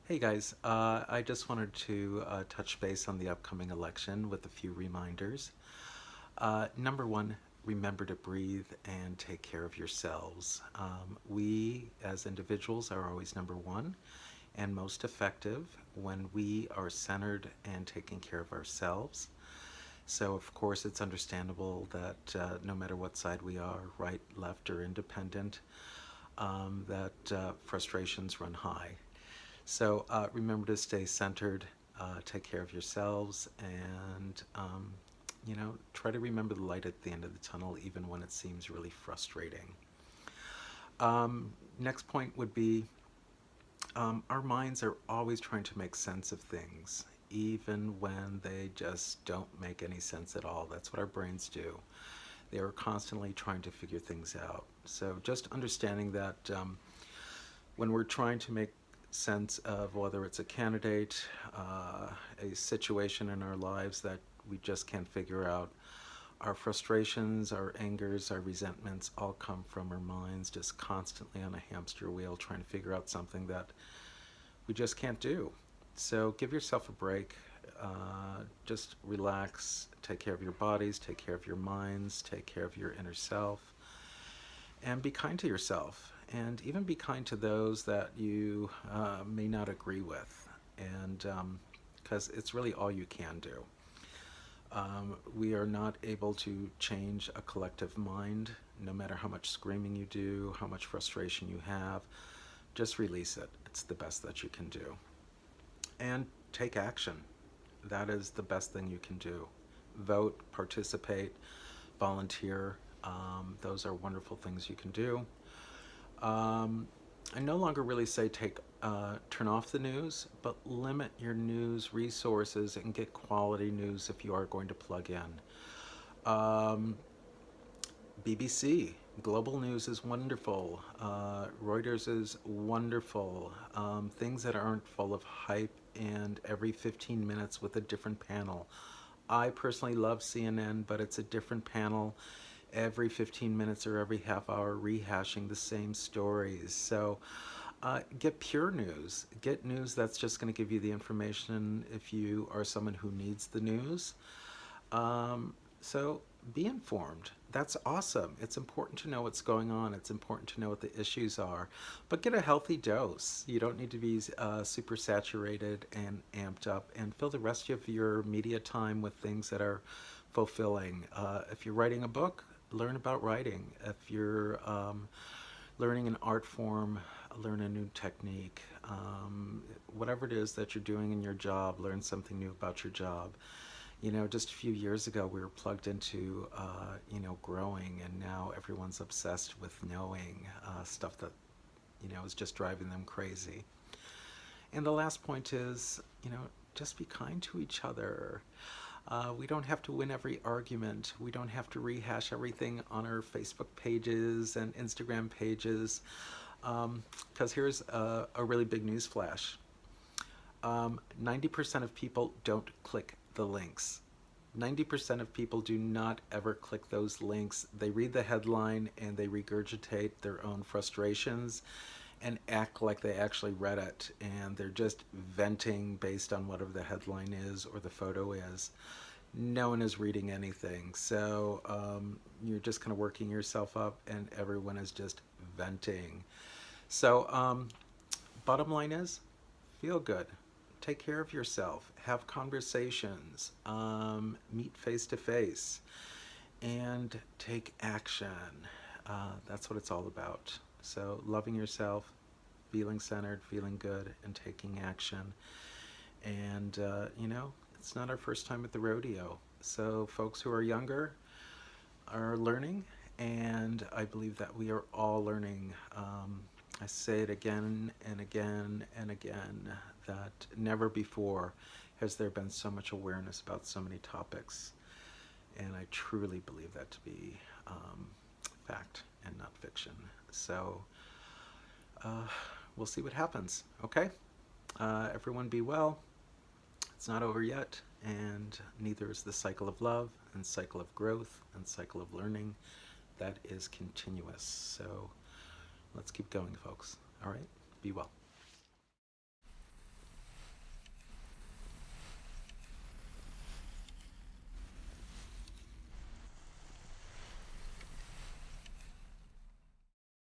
Hey guys, I just wanted to touch base on the upcoming election with a few reminders. Number one, remember to breathe and take care of yourselves. We as individuals are always number one and most effective when we are centered and taking care of ourselves. So, of course, it's understandable that no matter what side we are, right, left, or independent, that frustrations run high. So remember to stay centered, take care of yourselves, and try to remember the light at the end of the tunnel, even when it seems really frustrating. Next point would be our minds are always trying to make sense of things, even when they just don't make any sense at all. That's what our brains do. They are constantly trying to figure things out. So just understanding that when we're trying to make sense of whether it's a candidate, a situation in our lives that we just can't figure out, our frustrations, our angers, our resentments all come from our minds just constantly on a hamster wheel trying to figure out something that we just can't do. So give yourself a break. Just relax, take care of your bodies, take care of your minds, take care of your inner self, and be kind to yourself, and even be kind to those that you may not agree with, and because it's really all you can do. We are not able to change a collective mind, no matter how much screaming you do, how much frustration you have. Just release it. It's the best that you can do. And take action. That is the best thing you can do. Vote, participate, volunteer. Those are wonderful things you can do. I no longer really say turn off the news, but limit your news resources and get quality news if you are going to plug in. BBC, Global News is wonderful. Reuters is wonderful. Things that aren't full of hype and every 15 minutes with a different panel. I personally love CNN, but it's a different panel every 15 minutes or every half hour rehashing the same stories. So get pure news. Get news that's just going to give you the information if you are someone who needs the news. So be informed. That's awesome. It's important to know what's going on. It's important to know what the issues are. But get a healthy dose. You don't need to be super saturated and amped up, and fill the rest of your media time with things that are fulfilling. If you're writing a book, learn about writing. If you're learning an art form, learn a new technique. Whatever it is that you're doing in your job, learn something new about your job. Just a few years ago, we were plugged into, growing, and now everyone's obsessed with knowing stuff that, is just driving them crazy. And the last point is, just be kind to each other. We don't have to win every argument. We don't have to rehash everything on our Facebook pages and Instagram pages. Because here's a really big news flash. 90% of people don't click the links. 90% of people do not ever click those links. They read the headline and they regurgitate their own frustrations and act like they actually read it, and they're just venting based on whatever the headline is or the photo is. No one is reading anything, so you're just kind of working yourself up, and everyone is just venting. So bottom line is, feel good, take care of yourself, have conversations, meet face to face, and take action. That's what it's all about. So loving yourself, feeling centered, feeling good, and taking action. And it's not our first time at the rodeo. So folks who are younger are learning, and I believe that we are all learning. I say it again and again and again, that never before has there been so much awareness about so many topics. And I truly believe that to be fact and not fiction. So we'll see what happens, okay? Everyone be well. It's not over yet, and neither is the cycle of love and cycle of growth and cycle of learning. That is continuous. So let's keep going, folks. All right? Be well.